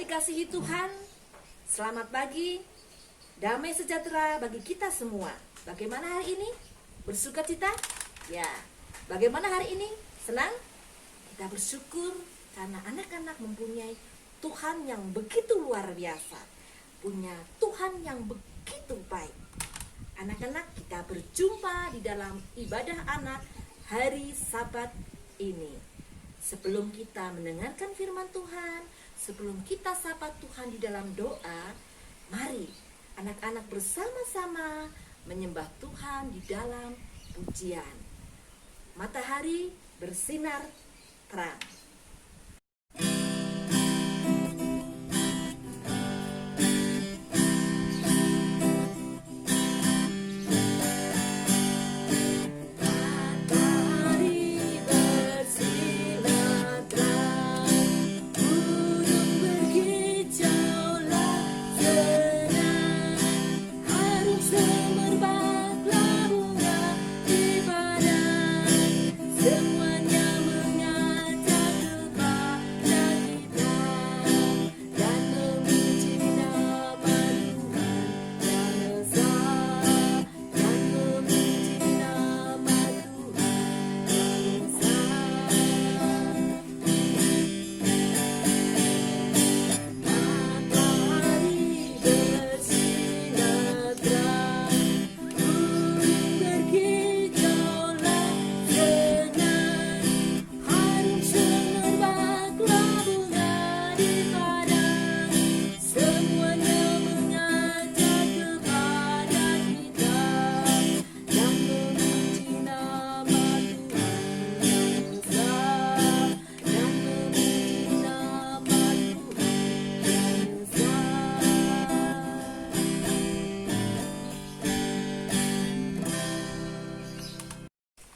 dikasihi Tuhan, selamat pagi, damai sejahtera bagi kita semua. Bagaimana hari ini? Bersukacita? Ya. Bagaimana hari ini? Senang? Kita bersyukur karena anak-anak mempunyai Tuhan yang begitu luar biasa. Punya Tuhan yang begitu baik. Anak-anak, kita berjumpa di dalam ibadah anak hari Sabat ini. Sebelum kita mendengarkan firman Tuhan, sebelum kita sapa Tuhan di dalam doa, mari anak-anak bersama-sama menyembah Tuhan di dalam pujian. Matahari bersinar terang.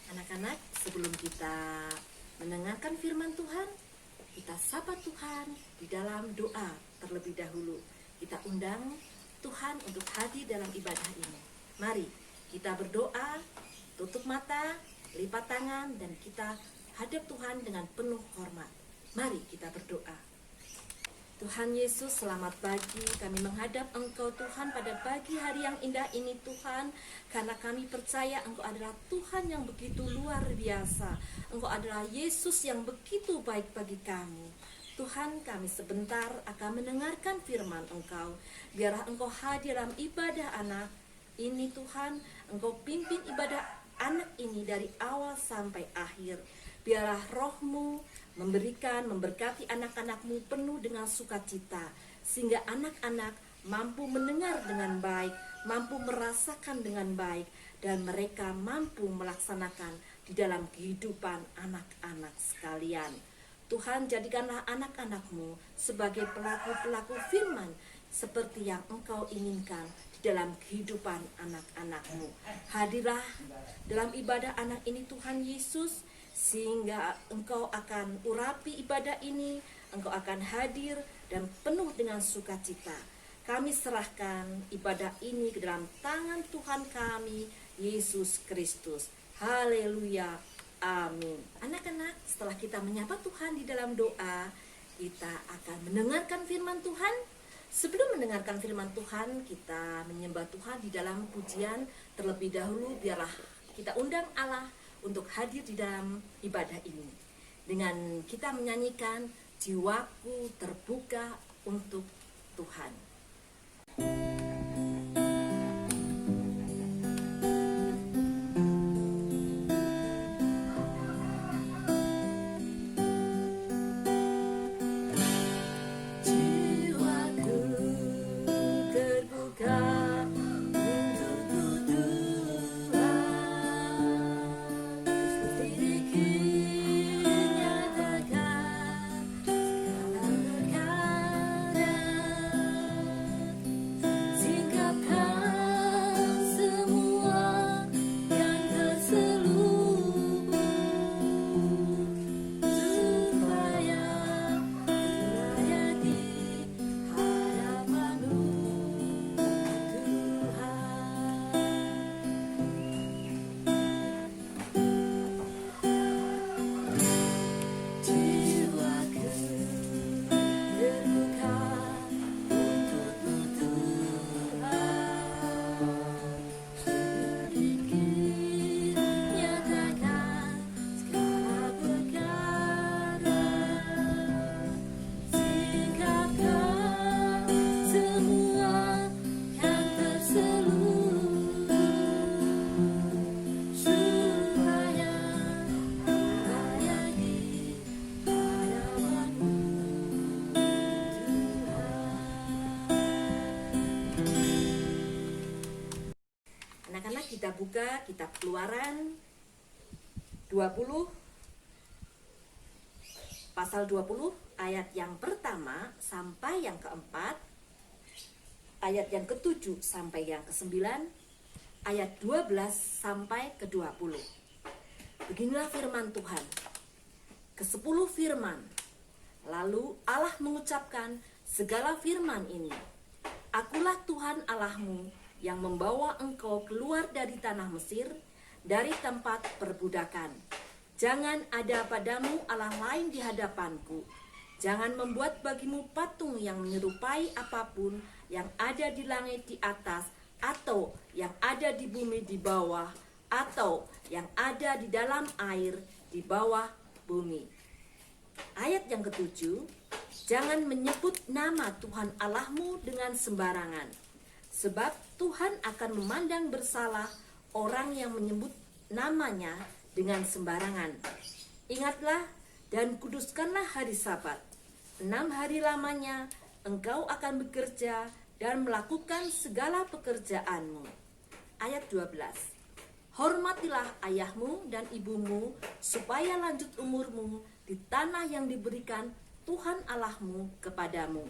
Anak-anak, sebelum kita mendengarkan firman Tuhan, kita sapa Tuhan di dalam doa terlebih dahulu. Kita undang Tuhan untuk hadir dalam ibadah ini. Mari kita berdoa, tutup mata, lipat tangan, dan kita hadap Tuhan dengan penuh hormat. Mari kita berdoa. Tuhan Yesus, selamat pagi. Kami menghadap Engkau Tuhan pada pagi hari yang indah ini Tuhan, karena kami percaya Engkau adalah Tuhan yang begitu luar biasa. Engkau adalah Yesus yang begitu baik bagi kami. Tuhan, kami sebentar akan mendengarkan firman Engkau. Biarlah Engkau hadir dalam ibadah anak ini Tuhan. Engkau pimpin ibadah anak ini dari awal sampai akhir. Biarlah roh-Mu memberkati anak-anak-Mu penuh dengan sukacita, sehingga anak-anak mampu mendengar dengan baik, mampu merasakan dengan baik, dan mereka mampu melaksanakan di dalam kehidupan anak-anak sekalian. Tuhan, jadikanlah anak-anak-Mu sebagai pelaku-pelaku firman seperti yang Engkau inginkan di dalam kehidupan anak-anak-Mu. Hadirlah dalam ibadah anak ini Tuhan Yesus, sehingga Engkau akan urapi ibadah ini, Engkau akan hadir dan penuh dengan sukacita. Kami serahkan ibadah ini ke dalam tangan Tuhan kami, Yesus Kristus. Haleluya, amin. Anak-anak, setelah kita menyapa Tuhan di dalam doa, kita akan mendengarkan firman Tuhan. Sebelum mendengarkan firman Tuhan, kita menyembah Tuhan di dalam pujian terlebih dahulu. Biarlah kita undang Allah untuk hadir di dalam ibadah ini dengan kita menyanyikan jiwaku terbuka untuk Tuhan. Jiwaku terbuka Anak-anak, kita buka kitab Keluaran 20 pasal 20 ayat yang pertama sampai yang keempat, ayat yang ke-7 sampai yang ke-9, ayat 12 sampai ke-20. Beginilah firman Tuhan. Ke-10 firman. Lalu Allah mengucapkan segala firman ini. Akulah Tuhan Allahmu yang membawa engkau keluar dari tanah Mesir, dari tempat perbudakan. Jangan ada padamu Allah lain di hadapanku. Jangan membuat bagimu patung yang menyerupai apapun yang ada di langit di atas, atau yang ada di bumi di bawah, atau yang ada di dalam air di bawah bumi. Ayat yang ke-7, jangan menyebut nama Tuhan Allahmu dengan sembarangan, sebab Tuhan akan memandang bersalah orang yang menyebut namanya dengan sembarangan. Ingatlah dan kuduskanlah hari Sabat. 6 hari lamanya engkau akan bekerja dan melakukan segala pekerjaanmu. Ayat 12. Hormatilah ayahmu dan ibumu, supaya lanjut umurmu di tanah yang diberikan Tuhan Allahmu kepadamu.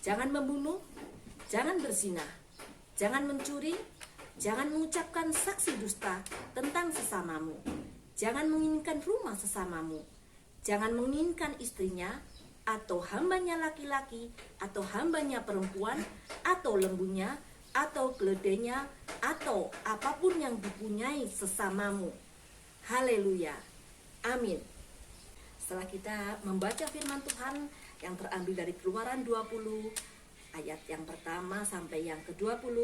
Jangan membunuh, jangan berzina, jangan mencuri, jangan mengucapkan saksi dusta tentang sesamamu. Jangan menginginkan rumah sesamamu. Jangan menginginkan istrinya, atau hambanya laki-laki, atau hambanya perempuan, atau lembunya, atau keledainya, atau apapun yang dipunyai sesamamu. Haleluya. Amin. Setelah kita membaca firman Tuhan yang terambil dari Keluaran 20, ayat yang pertama sampai yang ke-20,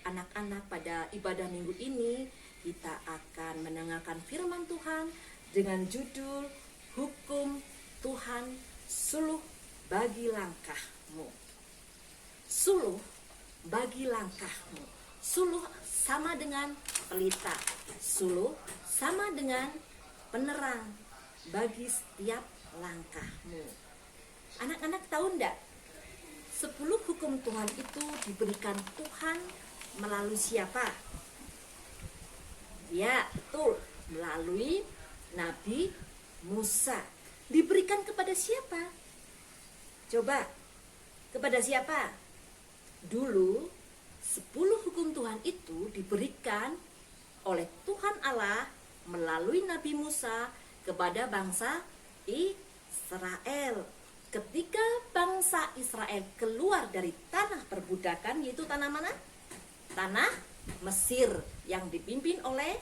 anak-anak, pada ibadah minggu ini kita akan mendengarkan firman Tuhan dengan judul Hukum Tuhan Suluh bagi langkahmu. Suluh bagi langkahmu. Suluh sama dengan pelita. Suluh sama dengan penerang bagi setiap langkahmu. Anak-anak tahu enggak? 10 hukum Tuhan itu diberikan Tuhan melalui siapa? Ya, betul, melalui Nabi Musa. Diberikan kepada siapa? Coba, kepada siapa? Dulu 10 hukum Tuhan itu diberikan oleh Tuhan Allah melalui Nabi Musa kepada bangsa Israel. Ketika bangsa Israel keluar dari tanah perbudakan, yaitu tanah mana? Tanah Mesir, yang dipimpin oleh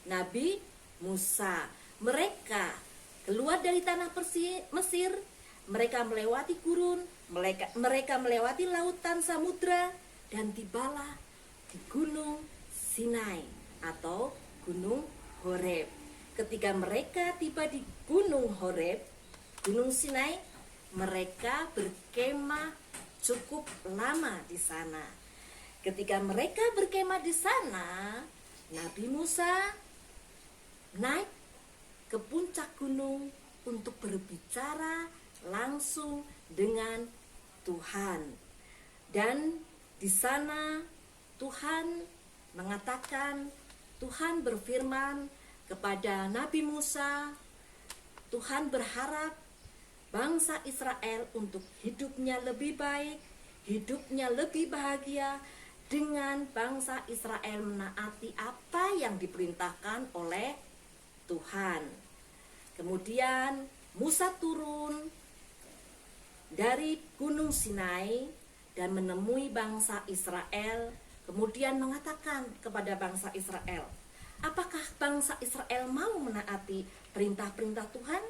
Nabi Musa. Mereka keluar dari tanah Mesir, mereka melewati gurun, mereka melewati lautan samudra, dan tibalah di Gunung Sinai atau Gunung Horeb. Ketika mereka tiba di Gunung Horeb, Gunung Sinai, mereka berkemah cukup lama di sana. Ketika mereka berkemah di sana, Nabi Musa naik ke puncak gunung untuk berbicara langsung dengan Tuhan. Dan di sana Tuhan mengatakan, Tuhan berfirman kepada Nabi Musa, Tuhan berharap bangsa Israel untuk hidupnya lebih baik, hidupnya lebih bahagia, dengan bangsa Israel menaati apa yang diperintahkan oleh Tuhan. Kemudian Musa turun dari Gunung Sinai dan menemui bangsa Israel, kemudian mengatakan kepada bangsa Israel, apakah bangsa Israel mau menaati perintah-perintah Tuhan?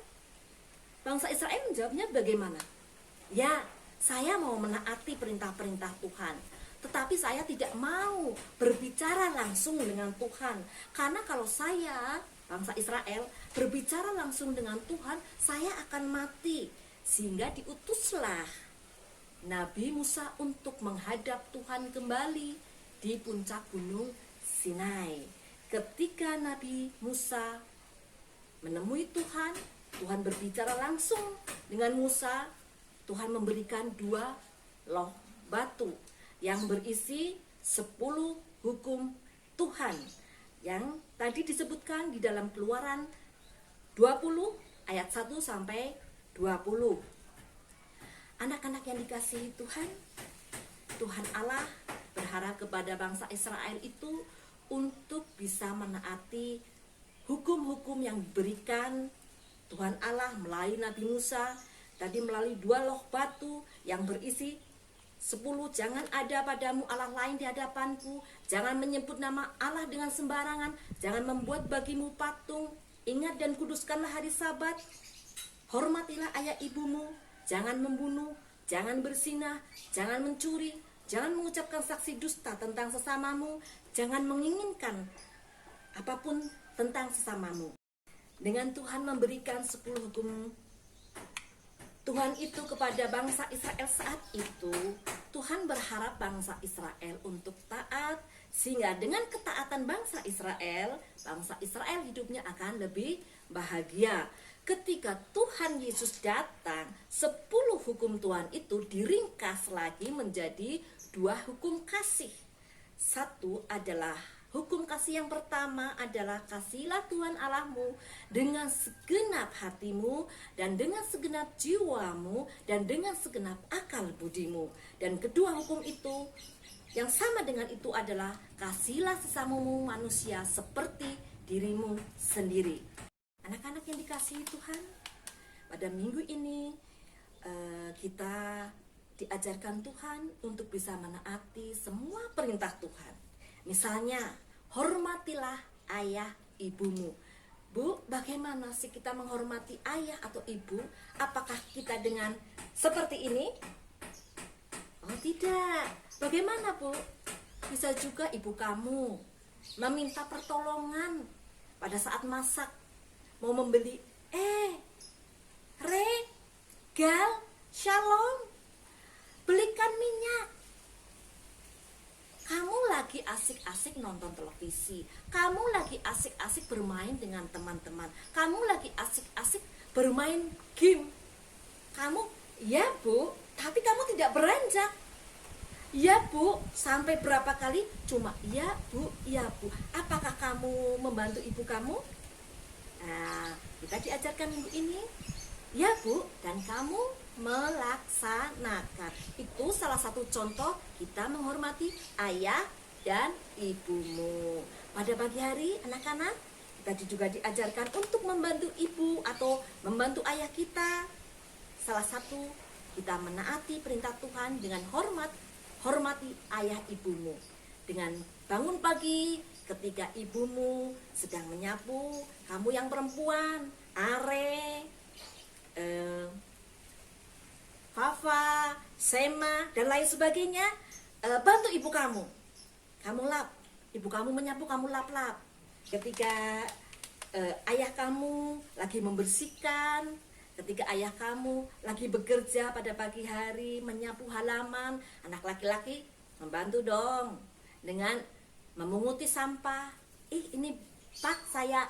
Bangsa Israel menjawabnya bagaimana? Ya, saya mau menaati perintah-perintah Tuhan, tetapi saya tidak mau berbicara langsung dengan Tuhan. Karena kalau saya, bangsa Israel, berbicara langsung dengan Tuhan, saya akan mati. Sehingga diutuslah Nabi Musa untuk menghadap Tuhan kembali di puncak Gunung Sinai. Ketika Nabi Musa menemui Tuhan, Tuhan berbicara langsung dengan Musa. Tuhan memberikan 2 loh batu yang berisi 10 hukum Tuhan yang tadi disebutkan di dalam Keluaran 20 ayat 1 sampai 20. Anak-anak yang dikasihi Tuhan, Tuhan Allah berharap kepada bangsa Israel itu untuk bisa menaati hukum-hukum yang diberikan Tuhan Allah melalui Nabi Musa, tadi melalui 2 loh batu yang berisi 10, jangan ada padamu Allah lain di hadapanku, jangan menyebut nama Allah dengan sembarangan, jangan membuat bagimu patung, ingat dan kuduskanlah hari Sabat, hormatilah ayah ibumu, jangan membunuh, jangan berzinah, jangan mencuri, jangan mengucapkan saksi dusta tentang sesamamu, jangan menginginkan apapun tentang sesamamu. Dengan Tuhan memberikan 10 hukum Tuhan itu kepada bangsa Israel saat itu, Tuhan berharap bangsa Israel untuk taat, sehingga dengan ketaatan bangsa Israel hidupnya akan lebih bahagia. Ketika Tuhan Yesus datang, 10 hukum Tuhan itu diringkas lagi menjadi 2 hukum kasih. Satu adalah hukum kasih yang pertama adalah kasihilah Tuhan Allahmu dengan segenap hatimu dan dengan segenap jiwamu dan dengan segenap akal budimu. Dan kedua hukum itu yang sama dengan itu adalah kasihilah sesamamu manusia seperti dirimu sendiri. Anak-anak yang dikasihi Tuhan, pada minggu ini kita diajarkan Tuhan untuk bisa menaati semua perintah Tuhan. Misalnya, hormatilah ayah ibumu. Bu, bagaimana sih kita menghormati ayah atau ibu? Apakah kita dengan seperti ini? Oh tidak. Bagaimana Bu? Bisa juga ibu kamu meminta pertolongan pada saat masak. Mau membeli, Gal, Shalom, belikan minyak. Kamu lagi asik-asik nonton televisi, kamu lagi asik-asik bermain dengan teman-teman, kamu lagi asik-asik bermain game. Kamu, ya Bu, tapi kamu tidak beranjak. Ya Bu, sampai berapa kali? Cuma ya Bu, ya Bu. Apakah kamu membantu ibu kamu? Nah, kita diajarkan minggu ini, ya Bu, dan kamu melaksanakan. Itu salah satu contoh kita menghormati ayah dan ibumu. Pada pagi hari, anak-anak, kita juga diajarkan untuk membantu ibu atau membantu ayah kita. Salah satu, kita menaati perintah Tuhan dengan hormati ayah ibumu. Dengan bangun pagi ketika ibumu sedang menyapu, kamu yang perempuan, Fafa, Sema, dan lain sebagainya, bantu ibu kamu. Kamu lap, ibu kamu menyapu, kamu lap-lap. Ketika ayah kamu lagi membersihkan, ketika ayah kamu lagi bekerja pada pagi hari, menyapu halaman, anak laki-laki membantu dong dengan memunguti sampah. Ini Pak, saya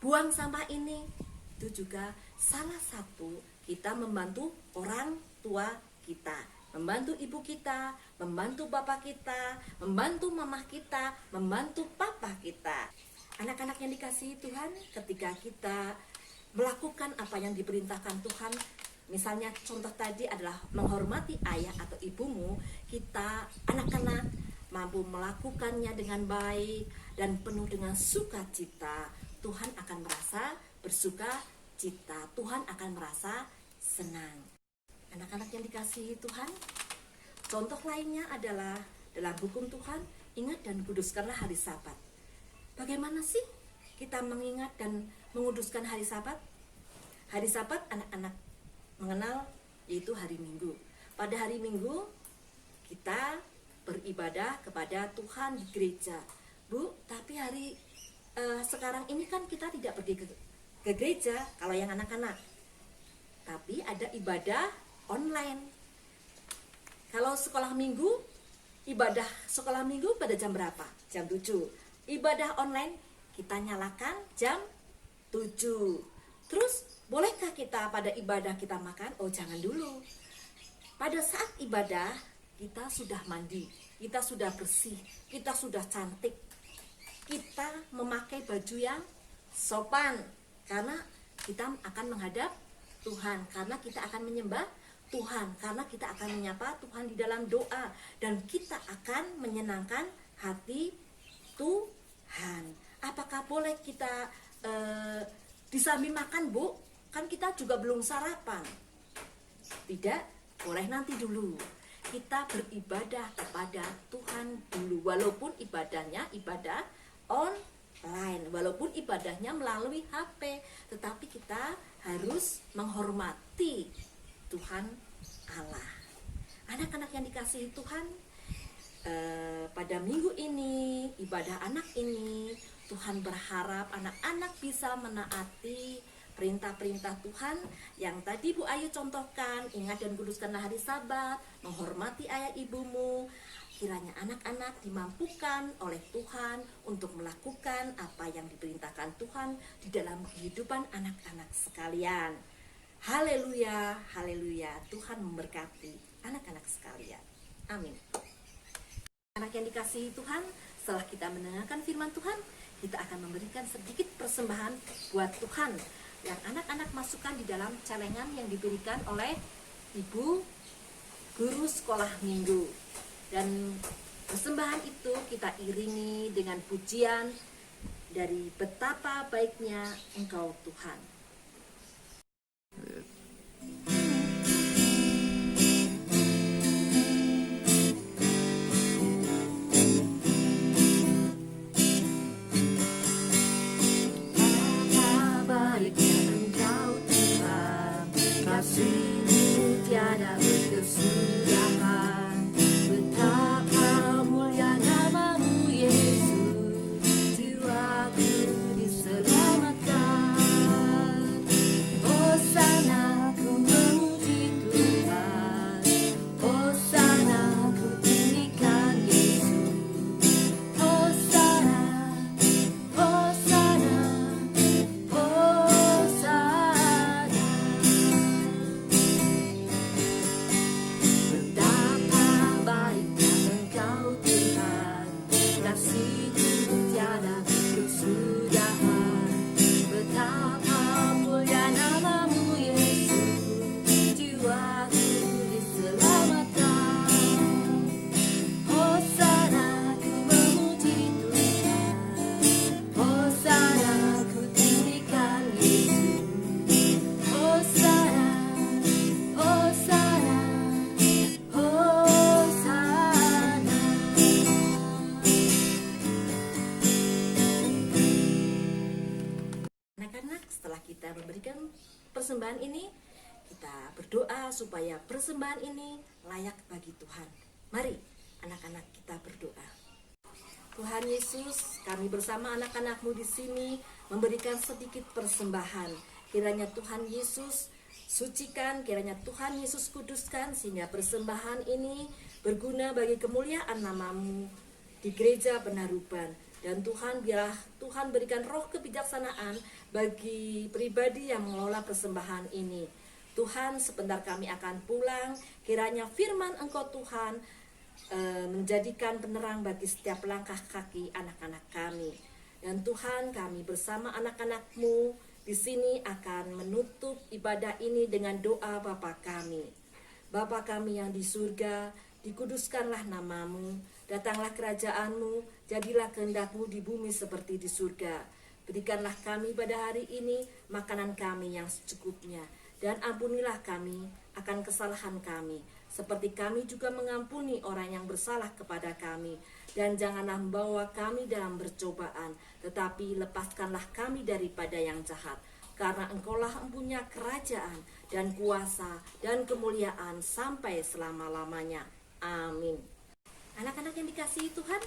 buang sampah ini. Itu juga salah satu kita membantu orang tua kita, membantu ibu kita, membantu bapak kita, membantu mamah kita, membantu papa kita. Anak-anak yang dikasihi Tuhan, ketika kita melakukan apa yang diperintahkan Tuhan, misalnya contoh tadi adalah menghormati ayah atau ibumu, kita anak-anak mampu melakukannya dengan baik dan penuh dengan sukacita, Tuhan akan merasa bersuka cita, Tuhan akan merasa senang. Anak-anak yang dikasihi Tuhan, contoh lainnya adalah dalam hukum Tuhan, ingat dan kuduskanlah hari Sabat. Bagaimana sih kita mengingat dan menguduskan hari Sabat? Hari Sabat anak-anak mengenal yaitu hari Minggu. Pada hari Minggu kita beribadah kepada Tuhan di gereja. Bu, tapi hari sekarang ini kan kita tidak pergi ke gereja kalau yang anak-anak, tapi ada ibadah online. Kalau sekolah minggu, ibadah sekolah minggu pada jam berapa? Jam 7. Ibadah online kita nyalakan jam 7. Terus bolehkah kita pada ibadah kita makan? Oh jangan dulu. Pada saat ibadah kita sudah mandi, kita sudah bersih, kita sudah cantik. kita memakai baju yang sopan, karena kita akan menghadap Tuhan, karena kita akan menyembah Tuhan, karena kita akan menyapa Tuhan di dalam doa, dan kita akan menyenangkan hati Tuhan. Apakah boleh kita disambi makan, Bu? Kan kita juga belum sarapan. Tidak, boleh nanti dulu. Kita beribadah kepada Tuhan dulu, walaupun ibadahnya ibadah online, walaupun ibadahnya melalui HP, tetapi kita harus menghormati Tuhan Allah. Anak-anak yang dikasihi Tuhan, pada minggu ini, ibadah anak ini, Tuhan berharap anak-anak bisa menaati perintah-perintah Tuhan yang tadi Bu Ayu contohkan. Ingat dan kuduskanlah hari Sabat, menghormati ayah ibumu. Kiranya anak-anak dimampukan oleh Tuhan untuk melakukan apa yang diperintahkan Tuhan di dalam kehidupan anak-anak sekalian. Haleluya, haleluya. Tuhan memberkati anak-anak sekalian. Amin. Anak yang dikasihi Tuhan, setelah kita mendengarkan firman Tuhan, kita akan memberikan sedikit persembahan buat Tuhan yang anak-anak masukkan di dalam celengan yang diberikan oleh Ibu Guru Sekolah Minggu. Dan persembahan itu kita iringi dengan pujian dari betapa baiknya Engkau Tuhan. Kasih-Mu tiada berkesudahan, betapa mulia nama-Mu Yesus, jiwaku diselamatkan. Hosana ku memuji Tuhan, Hosana ku tinggikan Yesus, Hosana, Hosana, Hosana. Betapa baiknya Engkau Tuhan, kasih-Mu tiada berkesudahan, betapa mulia nama-Mu Yesus, jiwaku diselamatkan. Hosana ku memuji Tuhan, Hosana ku tinggikan Yesus, Hosana, Hosana, Hosana. Anak-anak, setelah kita memberikan persembahan ini, kita berdoa supaya persembahan ini layak bagi Tuhan. Mari anak-anak kita berdoa. Tuhan Yesus, kami bersama anak-anak-Mu di sini memberikan sedikit persembahan. Kiranya Tuhan Yesus sucikan, kiranya Tuhan Yesus kuduskan, sehingga persembahan ini berguna bagi kemuliaan nama-Mu di gereja Penaruban. Dan Tuhan, biarlah Tuhan berikan roh kebijaksanaan bagi pribadi yang mengelola persembahan ini. Tuhan, sebentar kami akan pulang, kiranya firman Engkau Tuhan menjadikan penerang bagi setiap langkah kaki anak-anak kami. Dan Tuhan, kami bersama anak-anak-Mu di sini akan menutup ibadah ini dengan doa Bapa kami. Bapa kami yang di surga, dikuduskanlah nama-Mu, datanglah kerajaan-Mu, jadilah kehendak-Mu di bumi seperti di surga. Berikanlah kami pada hari ini makanan kami yang secukupnya, dan ampunilah kami akan kesalahan kami, seperti kami juga mengampuni orang yang bersalah kepada kami. Dan janganlah membawa kami dalam percobaan, tetapi lepaskanlah kami daripada yang jahat. Karena Engkaulah empunya kerajaan dan kuasa dan kemuliaan sampai selama-lamanya. Amin. Anak-anak yang dikasihi Tuhan,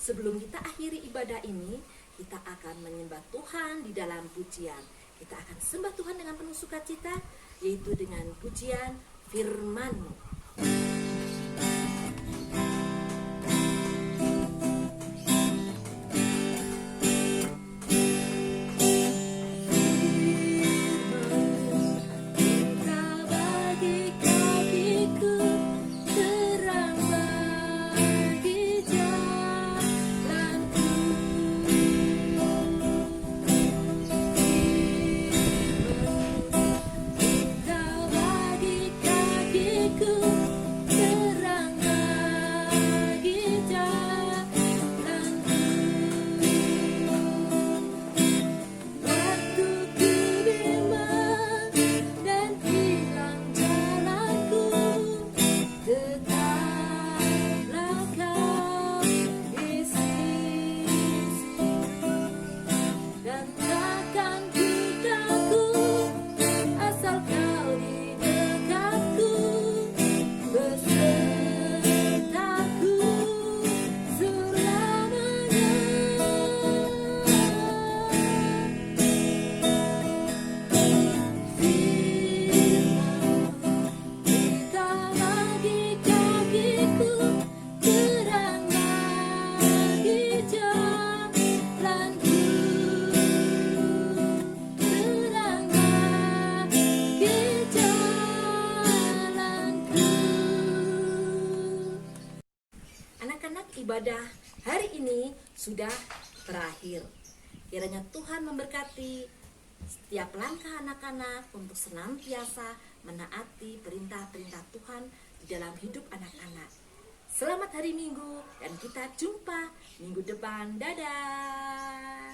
sebelum kita akhiri ibadah ini, kita akan menyembah Tuhan di dalam pujian. Kita akan sembah Tuhan dengan penuh sukacita, yaitu dengan pujian firman-Mu. sudah berakhir. Kiranya Tuhan memberkati setiap langkah anak-anak untuk senantiasa menaati perintah-perintah Tuhan di dalam hidup anak-anak. Selamat hari Minggu dan kita jumpa minggu depan. Dadah.